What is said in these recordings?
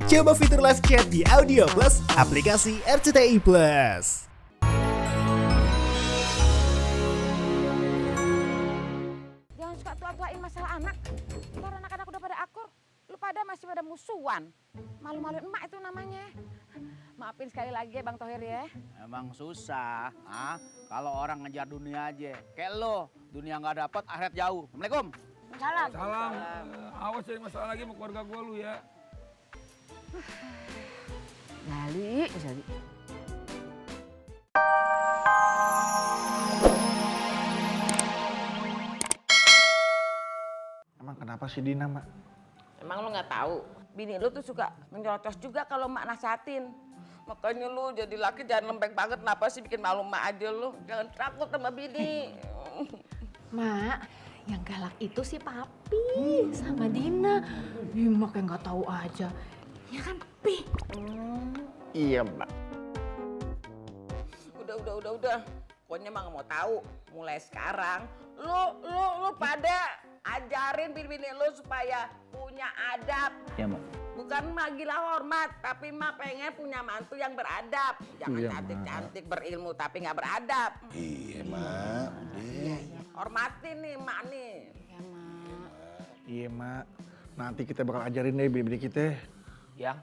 Coba fitur live chat di Audio Plus, aplikasi RCTI Plus. Jangan suka tua-tuain masalah anak. Ntar anak-anak udah pada akur, lu pada masih pada musuhan. Malu-maluin emak itu namanya. Maafin sekali lagi ya Bang Thohir ya. Emang susah, kalau orang ngejar dunia aja. Kayak lo, dunia nggak dapet, akhirat jauh. Assalamualaikum. Salam. Salam. Awas cari masalah lagi sama keluarga gue lu ya. Jali. Emang kenapa sih Dina, Mak? Emang lu nggak tahu, bini lu tuh suka menyerocos juga kalau mak nasihatin. Makanya lu jadi laki jangan lembek banget, kenapa sih bikin malu mak aja lu. Jangan takut sama bini. Mak, yang galak itu si Papi sama Dina. Ih, mak kayak nggak tahu aja. Ya kan, Pi? Iya, Mbak. Udah. Pokoknya emang mau tahu. Mulai sekarang, lu pada ajarin bini lu supaya punya adab. Iya, Mak. Bukan mak gila hormat, tapi mak pengen punya mantu yang beradab. Jangan Iya, cantik-cantik berilmu tapi nggak beradab. Iya, Mak. Hormatin nih mak nih. Iya, Mak. Nanti kita bakal ajarin deh bini kita. Yang?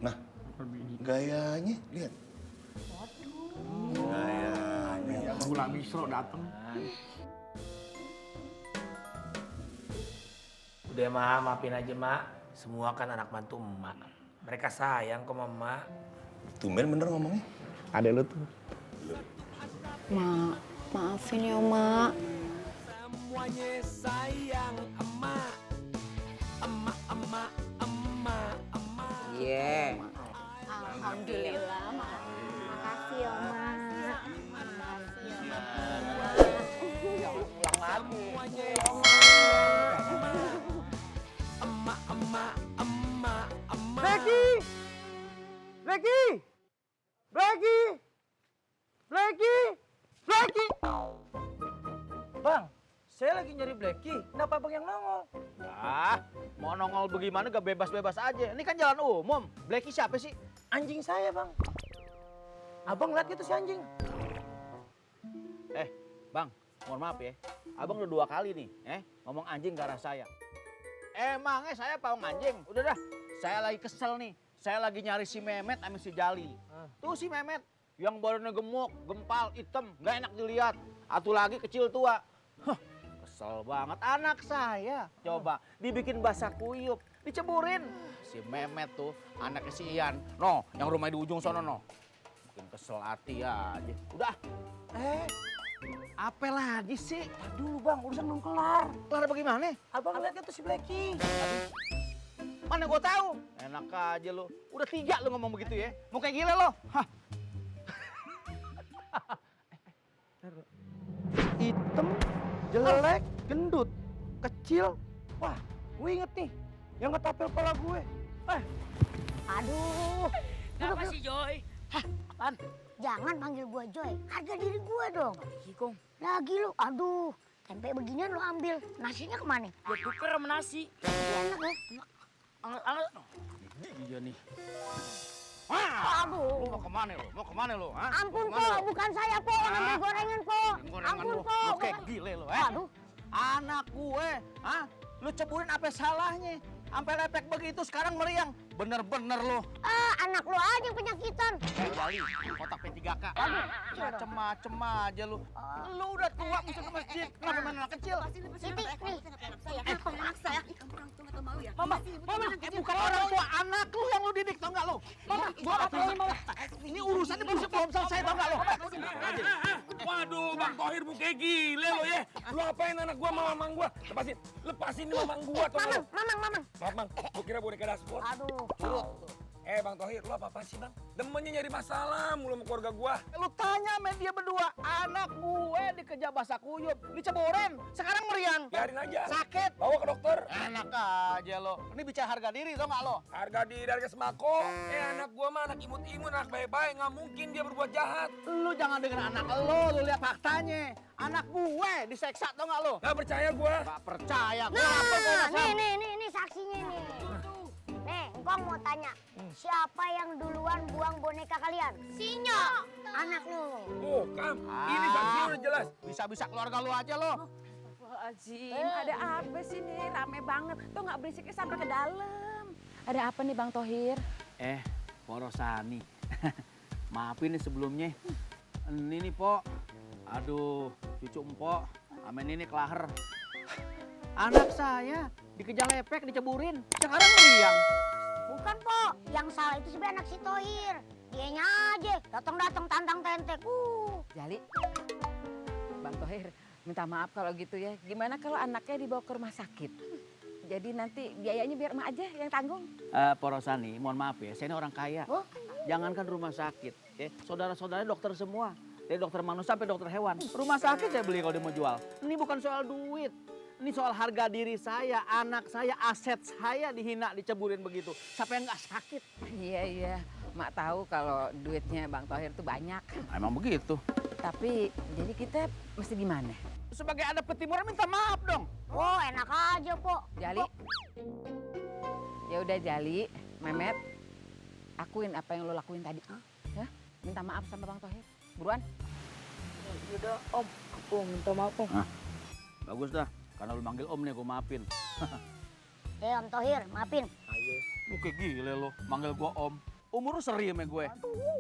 Nah, gayanya lihat. Gula misro dateng. Udah Mak, maafin aja Mak. Semua kan anak mantu Mak. Mereka sayang kok sama Mak. Tumben bener ngomongnya. Ada lu tuh. Mak, maafin ya, Mak. Semuanya sayang emak. Emak. Iya. Alhamdulillah, Mak. Makasih ya, Mak. Ulang lagi. Emak. Blacky! Bang, saya lagi nyari Blacky. Kenapa Bang yang nongol? Mau nongol bagaimana gak bebas-bebas aja. Ini kan jalan umum. Blacky siapa sih? Anjing saya, Bang. Abang lihat itu si anjing. Bang, mohon maaf ya. Abang udah 2 kali nih, ngomong anjing ke arah saya. Emangnya saya pawang anjing? Udah dah, saya lagi kesel nih. Saya lagi nyari si Memet sama si Jali. Tuh si Memet, yang badannya gemuk, gempal, hitam, nggak enak dilihat. Atu lagi kecil tua. Kesel banget anak saya. Coba dibikin basah kuyup, diceburin. Si Memet tuh anaknya si Ian. No, yang rumahnya di ujung sono no. Bikin kesel hati aja. Udah. Apa lagi sih? Aduh Bang, urusan belum kelar. Kelar bagaimana? Abang lihat itu si Blacky. Mana gua tahu? Enak aja lu. Udah 3 lu ngomong begitu ya. Mau kayak gila lo. Hitam, jelek, gendut, kecil. Wah, gue inget nih. Yang ngetapel kepala gue. Aduh, Kenapa sih Joy? jangan panggil gua Joy. Harga diri gua dong. Kong, Lagi lu, aduh. Tempe beginian lu ambil. Nasinya kemana? ya tuker sama nasi. Enak ya. Anget-anget. Iya nih. Wah, Aduh. lu mau kemana lu? Mau kemana lu? Hah? Ampun Mau kemana po, lu? bukan saya po yang ambil gorengan po. Gorengan Ampun lu. po. Lu kayak bukan- gile lu, Aduh. Anak gue, lu ceburin apa salahnya? Sampai lepek begitu sekarang meriang. Bener-bener lu. Anak lu aja yang penyakitan. Jali, kotak P3K. Macem-macem aja lu. Lu udah tua masuk ke masjid. Kenapa main anak kecil? Siti, nih. Mama, bukan orang tua anak lu yang lu didik, tau gak lu? Gua apa Mama? Ini urusannya belum selesai, tau gak lu? Waduh, Bang Thohir bukan gile lo ya. Lu apain anak gua sama mamang gua? Lepasin nih mamang gua tuh. Mamang. Maaf, Bang. Gua kira boneka dashboard. Aduh. Bang Thohir, lu apa sih, Bang? Demennya nyari masalah mulu sama keluarga gua. Lu tanya sama dia berdua, anak gue dikejar basah kuyup, diceburin, sekarang meriang. Biarin aja. Sakit. Bawa ke dokter. Enak aja lo. Ini bicara harga diri tau gak lo? Harga diri, harga sembako. Anak gua mah anak imut-imut, anak baik-baik. Nggak mungkin dia berbuat jahat. Lu jangan dengan anak lu lihat faktanya. Anak gue diseksa tau gak lo? Nggak percaya gua. Gak percaya. Nah, nih saksinya nih. Om mau tanya, siapa yang duluan buang boneka kalian? Sinyo, anak lu. Oh, Kam, ini saksi udah jelas. Bisa-bisa keluarga lu aja lo. Astagfirullahaladzim, ada apa sih nih? Rame banget. Tuh nggak berisiknya sampai ke dalam. Ada apa nih Bang Thohir? Porosani. Maafin nih sebelumnya. Ini nih, Pok. Aduh, cucu empok. Amin ini kelaher. Anak saya dikejar lepek, diceburin. Sekarang meriang. Bukan, Po. Yang salah itu sebenarnya anak si Thohir. Dianya aja, datang-datang tantang tentek. Jali, Bang Thohir, minta maaf kalau gitu ya. Gimana kalau anaknya dibawa ke rumah sakit? Jadi nanti biayanya biar emak aja yang tanggung. Porosani, mohon maaf ya, saya ini orang kaya. Jangankan rumah sakit, ya. Saudara-saudaranya dokter semua. Dari dokter manusia sampai dokter hewan. Rumah sakit saya beli kalau dia mau jual. Ini bukan soal duit. Ini soal harga diri saya, anak saya, aset saya dihina, diceburin begitu. Siapa yang nggak sakit? Iya, Mak tahu kalau duitnya Bang Thohir tuh banyak. Emang begitu. Tapi jadi kita mesti gimana? Sebagai anak petimuran minta maaf dong. Oh, enak aja, Po. Jali. Ya udah Jali, Memet. Akuin apa yang lo lakuin tadi. Ya? Minta maaf sama Bang Thohir. Buruan. Udah Om, aku minta maaf Om. Bagus dah, karena lu manggil om nih gue maafin. Om Thohir, maafin. Lu kayak gile lo, manggil gue om. Umur lu seri sama gue.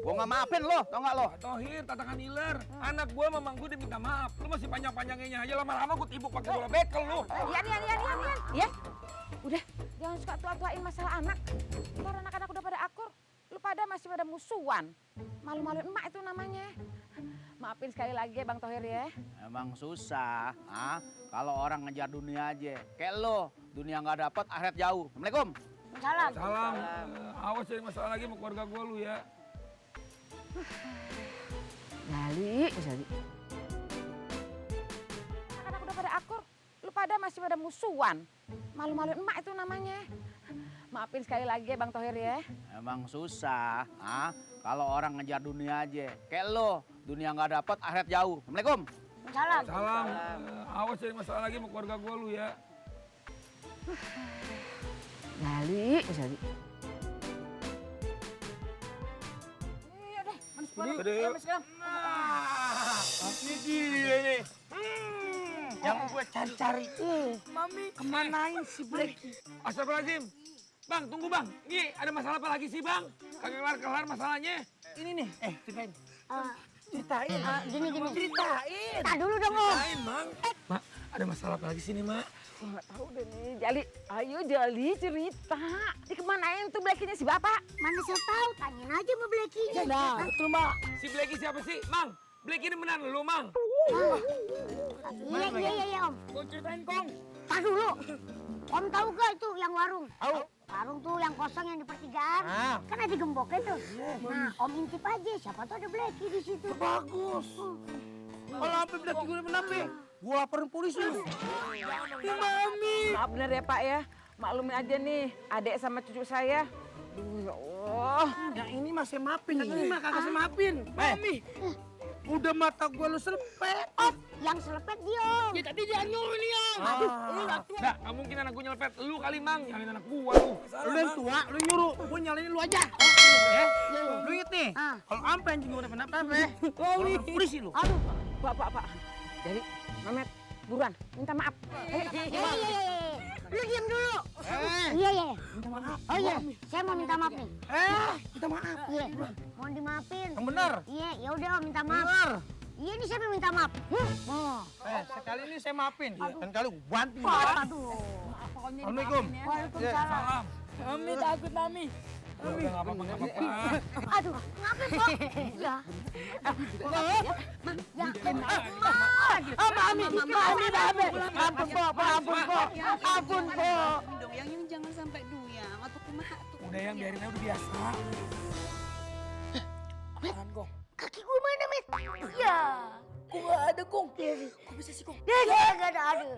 Gue nggak maafin lo, tau nggak lo? Thohir, tatakan iler. Anak gue mamang gue dia minta maaf. Lu masih panjang-panjangnya aja, lama-lama gue tibuk pakai bola bekel lu. Ian. Ya, udah jangan suka tua-tuain masalah anak. Ntar anak-anak udah pada akur, lu pada masih pada musuhan. Malu-maluin emak itu namanya. Maafin sekali lagi ya Bang Thohir ya. Emang susah, kalau orang ngejar dunia aja. Kayak lo, dunia nggak dapat, akhirat jauh. Assalamualaikum. Salam. Salam. Awas jadi masalah lagi sama keluarga gue lu ya. Jali. Anak-anak udah pada akur, lu pada masih pada musuhan. Malu-maluin emak itu namanya. Maafin sekali lagi ya Bang Thohir ya. Emang susah, kalau orang ngejar dunia aja. Kayak lo, dunia nggak dapat, akhirat jauh. Assalamualaikum. Salam. Salam. Awas jadi masalah lagi sama keluarga gue lu ya. Jali. Ini dia nih. Yang gue cari-cari. Mami, kemanain si Blacky? Astagfirullahaladzim. Bang, tunggu bang. Ini ada masalah apa lagi sih bang? Kagak kelar masalahnya. Ini nih, ceritain. Ceritain. Gini. Ceritain. Tak dulu dong, Om. Ceritain, Bang. Mak, ada masalah apa lagi sih nih, Mak? Nggak tahu deh nih, Jali. Ayo Jali cerita. Dikemanain tuh Blacky-nya si Bapak? Mana saya tahu, tanyain aja sama Blacky-nya. Nah, betul Mbak. Si Blacky siapa sih? Mang, Blacky ini benar lu, Mang. Iya, Om. Kau ceritain Kong. Tak dulu. Om tahu gak itu yang warung? Tahu. Warung tuh yang kosong yang di pertigaan. Kan ada gemboknya tuh. Nah, Om intip aja, siapa tuh ada Blacky di situ. Bagus. Kalau sampai Blacky gue kenapa? Gua laporin polisi lu. Mami. Maaf bener ya Pak ya. Maklumin aja nih, adik sama cucu saya. Duh ya Allah. Yang ini masih maafin, yang ini mah kagak maafin. Mami, udah mata gua lu selepet. Oh, yang selepet dia, Om. Ya tadi dia nyuruh nih Om. Lu nggak tua. Nggak mungkin anak gue nyelepet. Lu kali, Mang. Nyalain anak gua lu. Lu yang tua, lu nyuruh. Gua nyalain lu aja. Lu inget nih, kalau ampe anjing gua kenapa gua polisi lu. Aduh. Pak. Jadi, Mamet, buruan, minta maaf. Iya. Lu diam dulu. Iya. Minta maaf. Oh iya, saya mau minta maaf nih. Minta maaf. Iya, mohon dimaafin. Yang benar. Iya, ya udah Om, minta maaf. Benar. Iya, ini saya minta maaf. Sekali ini saya maafin. Dan kali gua banting. Aduh. Assalamualaikum. Waalaikumsalam. Mami takut Mami. Udah nggak apa-apa. Aduh, ngapain kok? Ya. Ampun, Po. Dong, yang jangan sampai duyang atau kumaha tuh. Udah yang biarin aja udah biasa. Apaan, Kong? Kaki gue mana, Met? Ya. Kok nggak ada Kong? Kok bisa sih Kong? Gak ada.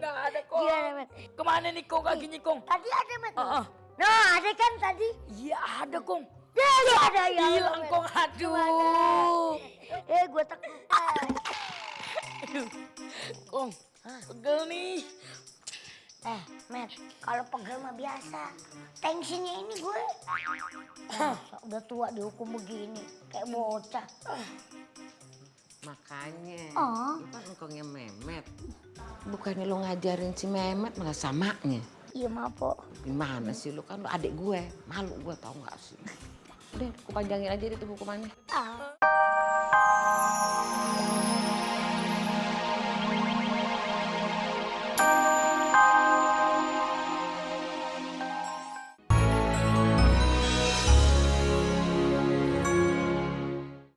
Nggak ada Kong. Iya, Met. Kemana nih Kong kakinya Kong? Tadi ada, Met. Nah, ada kan tadi? Iya ada Kong. Ya, ada ya. Hilang Kong, aduh. Gue takut. Kong, pegel nih. Met, kalau pegel mah biasa. Tensinya ini gue. Udah tua dihukum begini, kayak bocah. Makanya, Oh. lu kan engkongnya Memet. Bukannya lu ngajarin si Memet malah samanya. Iya, maaf, Po. Gimana sih lu, kan lu adik gue. Malu gue tau gak sih. Udah, aku panjangin aja itu hukumannya. Ah.